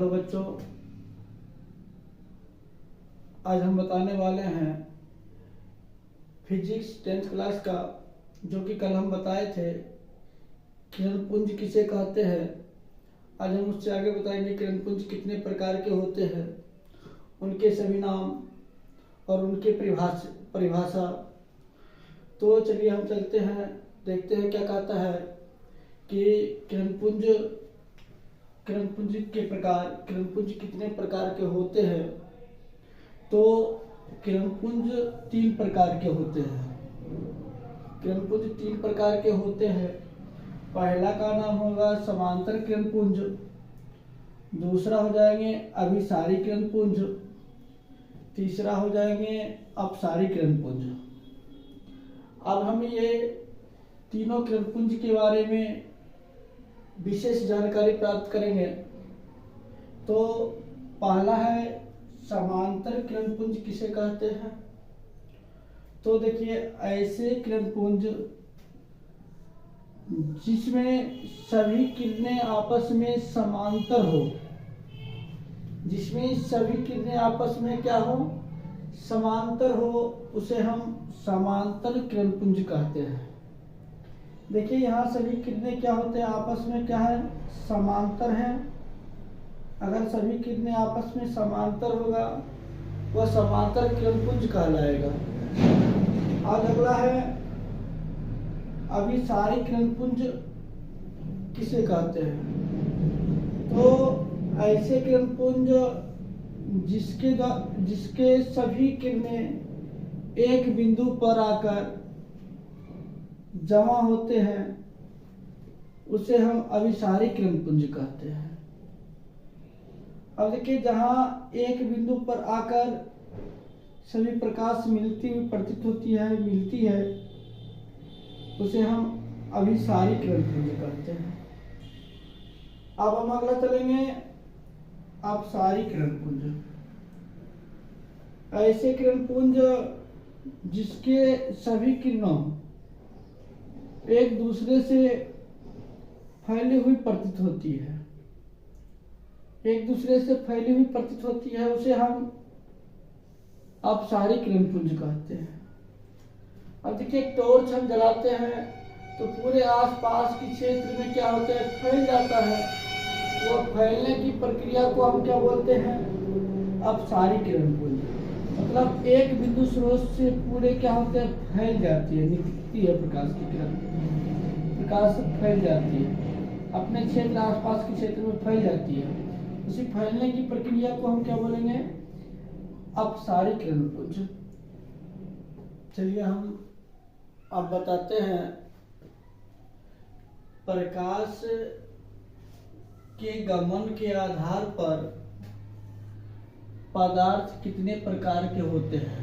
Hello बच्चों, आज हम बताने वाले हैं फिजिक्स 10th क्लास का, जो कि कल हम बताए थे किरण पुंज किसे कहते हैं। आज हम उससे आगे बताएंगे किरण पुंज कितने प्रकार के होते हैं, उनके सभी नाम और उनके परिभाषा। तो चलिए हम चलते हैं, देखते हैं क्या कहता है कि किरण पुंज कितने प्रकार के होते हैं। तो किरण पुंज 3 प्रकार के होते हैं। किरण पुंज 3 प्रकार के होते हैं। पहला का नाम होगा समांतर किरण पुंज, दूसरा हो जाएंगे अभिसारी किरण पुंज, तीसरा हो जाएंगे अपसारी किरण पुंज। अब हम ये तीनों किरण पुंज के बारे में विशेष जानकारी प्राप्त करेंगे। तो पहला है समांतर किरण पुंज किसे कहते हैं। तो देखिए, ऐसे किरण पुंज जिसमें सभी किरणें आपस में समांतर हो, जिसमें सभी किरणें आपस में क्या हो, समांतर हो, उसे हम समांतर किरण पुंज कहते हैं। देखिए, यहाँ सभी किरणें क्या होते हैं, आपस में क्या है, समांतर हैं। अगर सभी किरणें आपस में समांतर होगा वह समांतर किरण पुंज कहलाएगा। आज अगला है अभिसारी किरण पुंज किसे कहते हैं। तो ऐसे किरण पुंज जिसके सभी किरणें एक बिंदु पर आकर जमा होते हैं, उसे हम अभिसारी किरण पुंज कहते हैं। अब देखिए, जहाँ एक बिंदु पर आकर सभी प्रकाश मिलती हुई प्रतीत होती है, उसे हम अभिसारी किरण पुंज कहते हैं। अब हम अगला चलेंगे अपसारी किरण पुंज। ऐसे किरण पुंज जिसके सभी किरणों एक दूसरे से फैली हुई प्रतीत होती है, उसे हम अपसारी किरण पुंज कहते हैं। अब देखिए, टॉर्च हम जलाते हैं तो पूरे आसपास के क्षेत्र में क्या होता है, फैल जाता है। वो फैलने की प्रक्रिया को हम क्या बोलते हैं, अपसारी किरण पुंज। मतलब एक बिंदु स्रोत से पूरे क्या होते हैं, फैल जाती है, निकलती है प्रकाश की किरण, प्रकाश फैल जाती है, अपने क्षेत्र आसपास के क्षेत्र में फैल जाती है। उसी फैलने की प्रक्रिया को हम क्या बोलेंगे, अपसारी किरण पुंज। चलिए हम अब बताते हैं प्रकाश के गमन के आधार पर पदार्थ कितने प्रकार के होते हैं।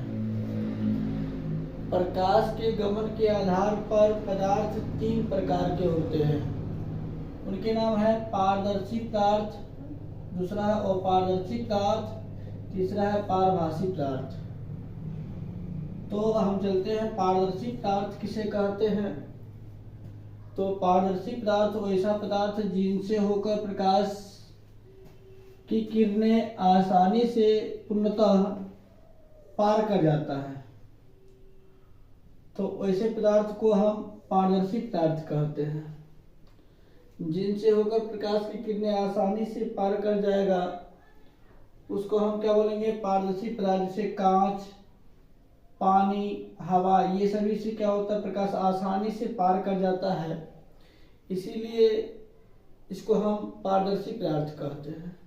प्रकाश के गमन के आधार पर पदार्थ 3 प्रकार के होते हैं। उनके नाम है पारदर्शी पदार्थ, दूसरा है अपारदर्शी पदार्थ, तीसरा है पारभासी पदार्थ। तो हम चलते हैं पारदर्शी पदार्थ किसे कहते हैं। तो पारदर्शी पदार्थ ऐसा पदार्थ जिनसे होकर प्रकाश की किरणें आसानी से पूर्णतः पार कर जाता है, तो ऐसे पदार्थ को हम पारदर्शी पदार्थ कहते हैं। जिनसे होकर प्रकाश की किरणें आसानी से पार कर जाएगा, उसको हम क्या बोलेंगे, पारदर्शी पदार्थ। जैसे कांच, पानी, हवा, ये सभी से क्या होता है, प्रकाश आसानी से पार कर जाता है, इसीलिए इसको हम पारदर्शी पदार्थ कहते हैं।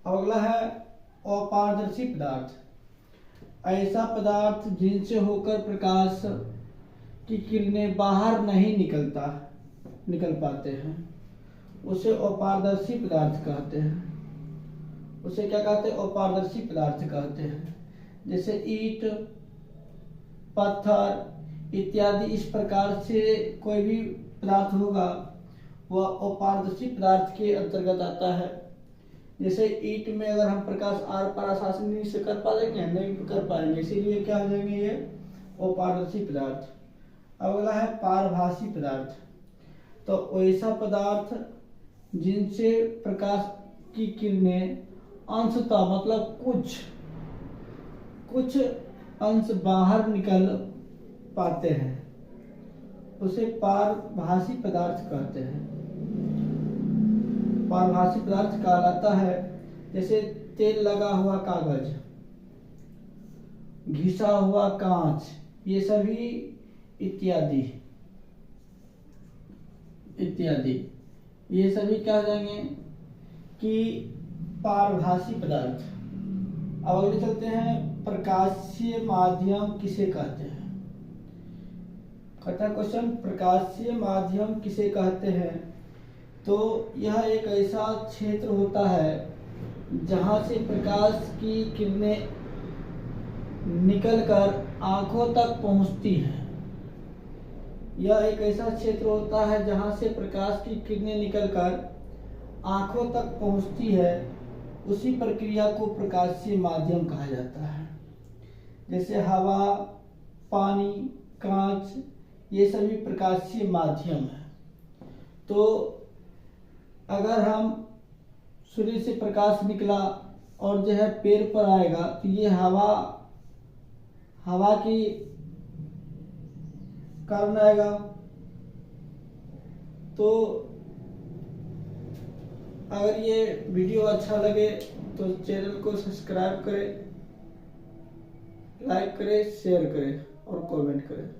अब अगला है अपारदर्शी पदार्थ। ऐसा पदार्थ जिनसे होकर प्रकाश की किरणें बाहर नहीं निकल पाते हैं, उसे अपारदर्शी पदार्थ कहते हैं। उसे क्या कहते हैं, अपारदर्शी पदार्थ कहते हैं। जैसे ईंट, पत्थर इत्यादि, इस प्रकार से कोई भी पदार्थ होगा वह अपारदर्शी पदार्थ के अंतर्गत आता है। जैसे ईंट में अगर हम प्रकाश आर पार आसानी से कर पाएंगे, नहीं कर पाएंगे, इसीलिए क्या हो जाएंगे, ये अपारदर्शी पदार्थ। अगला है पारभासी पदार्थ। तो ऐसा पदार्थ जिनसे प्रकाश की किरणें अंशतः मतलब कुछ अंश बाहर निकल पाते हैं, उसे पारभासी पदार्थ कहते हैं। पारभासी पदार्थ कहलाता है जैसे तेल लगा हुआ कागज, घिसा हुआ कांच, ये सभी इत्यादि ये सभी क्या हो जाएंगे कि पारभासी पदार्थ। अब अगले चलते हैं, प्रकाशीय माध्यम किसे कहते हैं। कहता क्वेश्चन, प्रकाशीय माध्यम किसे कहते हैं। तो यह एक ऐसा क्षेत्र होता है जहां से प्रकाश की किरणें निकलकर आंखों तक पहुंचती हैं। यह एक ऐसा क्षेत्र होता है जहां से प्रकाश की किरणें निकलकर आंखों तक पहुंचती है, उसी प्रक्रिया को प्रकाशीय माध्यम कहा जाता है। जैसे हवा, पानी, कांच, ये सभी प्रकाशीय माध्यम है। तो अगर हम सूर्य से प्रकाश निकला और जो है पेड़ पर आएगा तो ये हवा की कारण आएगा। तो अगर ये वीडियो अच्छा लगे तो चैनल को सब्सक्राइब करें, लाइक करें, शेयर करें और कमेंट करें।